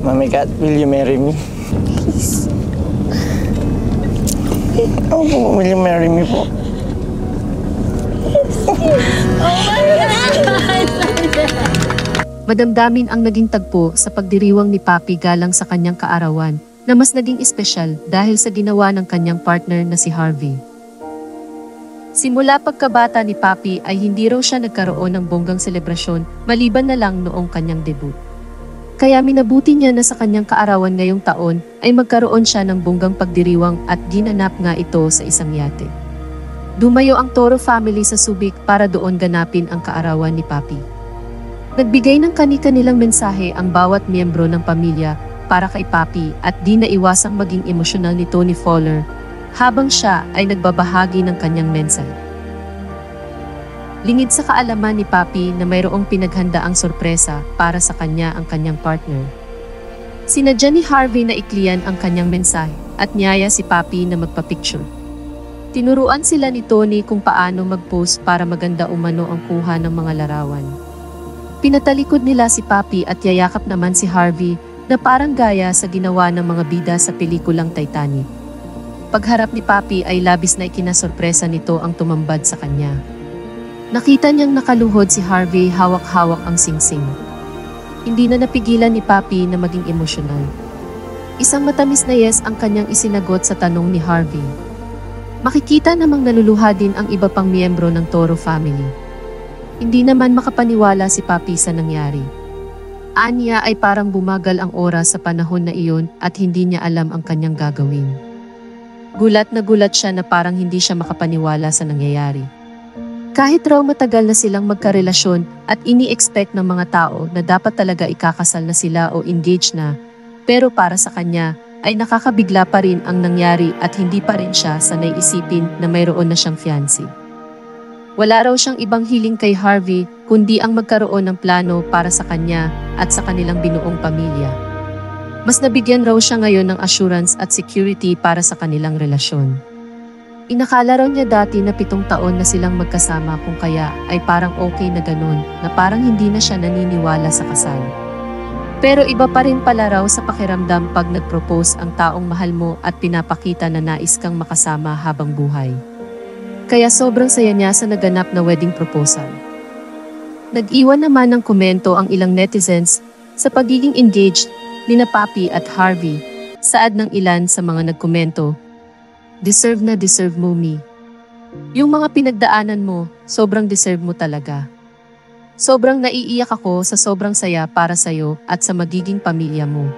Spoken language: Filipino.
Mommy Kat, will you marry me? Please. Opo, will you marry me po? Oh my God! Madamdamin ang naging tagpo sa pagdiriwang ni Papi galang sa kanyang kaarawan na mas naging espesyal dahil sa ginawa ng kanyang partner na si Harvey. Simula pagkabata ni Papi ay hindi raw siya nagkaroon ng bonggang selebrasyon maliban na lang noong kanyang debut. Kaya minabuti niya na sa kanyang kaarawan ngayong taon ay magkaroon siya ng bonggang pagdiriwang at ginanap nga ito sa isang yate. Dumayo ang Toro family sa Subic para doon ganapin ang kaarawan ni Papi. Nagbigay ng kani-kanilang mensahe ang bawat miyembro ng pamilya para kay Papi at di naiwasang maging emosyonal ni Tony Fowler habang siya ay nagbabahagi ng kanyang mensahe. Lingid sa kaalaman ni Papi na mayroong pinaghandaang sorpresa para sa kanya ang kanyang partner. Sinadya ni Harvey na iklian ang kanyang mensahe at niyaya si Papi na magpa-picture. Tinuruan sila ni Tony kung paano mag-post para maganda umano ang kuha ng mga larawan. Pinatalikod nila si Papi at yayakap naman si Harvey na parang gaya sa ginawa ng mga bida sa pelikulang Titanic. Pagharap ni Papi ay labis na ikinasorpresa nito ang tumambad sa kanya. Nakita niyang nakaluhod si Harvey hawak-hawak ang singsing. Hindi na napigilan ni Papi na maging emosyonal. Isang matamis na yes ang kanyang isinagot sa tanong ni Harvey. Makikita namang naluluha din ang iba pang miyembro ng Toro family. Hindi naman makapaniwala si Papi sa nangyari. Anya ay parang bumagal ang oras sa panahon na iyon at hindi niya alam ang kanyang gagawin. Gulat na gulat siya na parang hindi siya makapaniwala sa nangyayari. Kahit raw matagal na silang magkarelasyon at ini-expect ng mga tao na dapat talaga ikakasal na sila o engaged na, pero para sa kanya ay nakakabigla pa rin ang nangyari at hindi pa rin siya sanay isipin na mayroon na siyang fiancé. Wala raw siyang ibang hiling kay Harvey kundi ang magkaroon ng plano para sa kanya at sa kanilang binuong pamilya. Mas nabigyan raw siya ngayon ng assurance at security para sa kanilang relasyon. Inakala raw niya dati na 7 taon na silang magkasama kung kaya ay parang okay na ganun na parang hindi na siya naniniwala sa kasal. Pero iba pa rin pala raw sa pakiramdam pag nag-propose ang taong mahal mo at pinapakita na nais kang makasama habang buhay. Kaya sobrang saya niya sa naganap na wedding proposal. Nag-iwan naman ng komento ang ilang netizens sa pagiging engaged ni na Papi at Harvey. Saad ng ilan sa mga nagkomento, "Deserve na deserve mo, me. Yung mga pinagdaanan mo, sobrang deserve mo talaga. Sobrang naiiyak ako sa sobrang saya para sa'yo at sa magiging pamilya mo."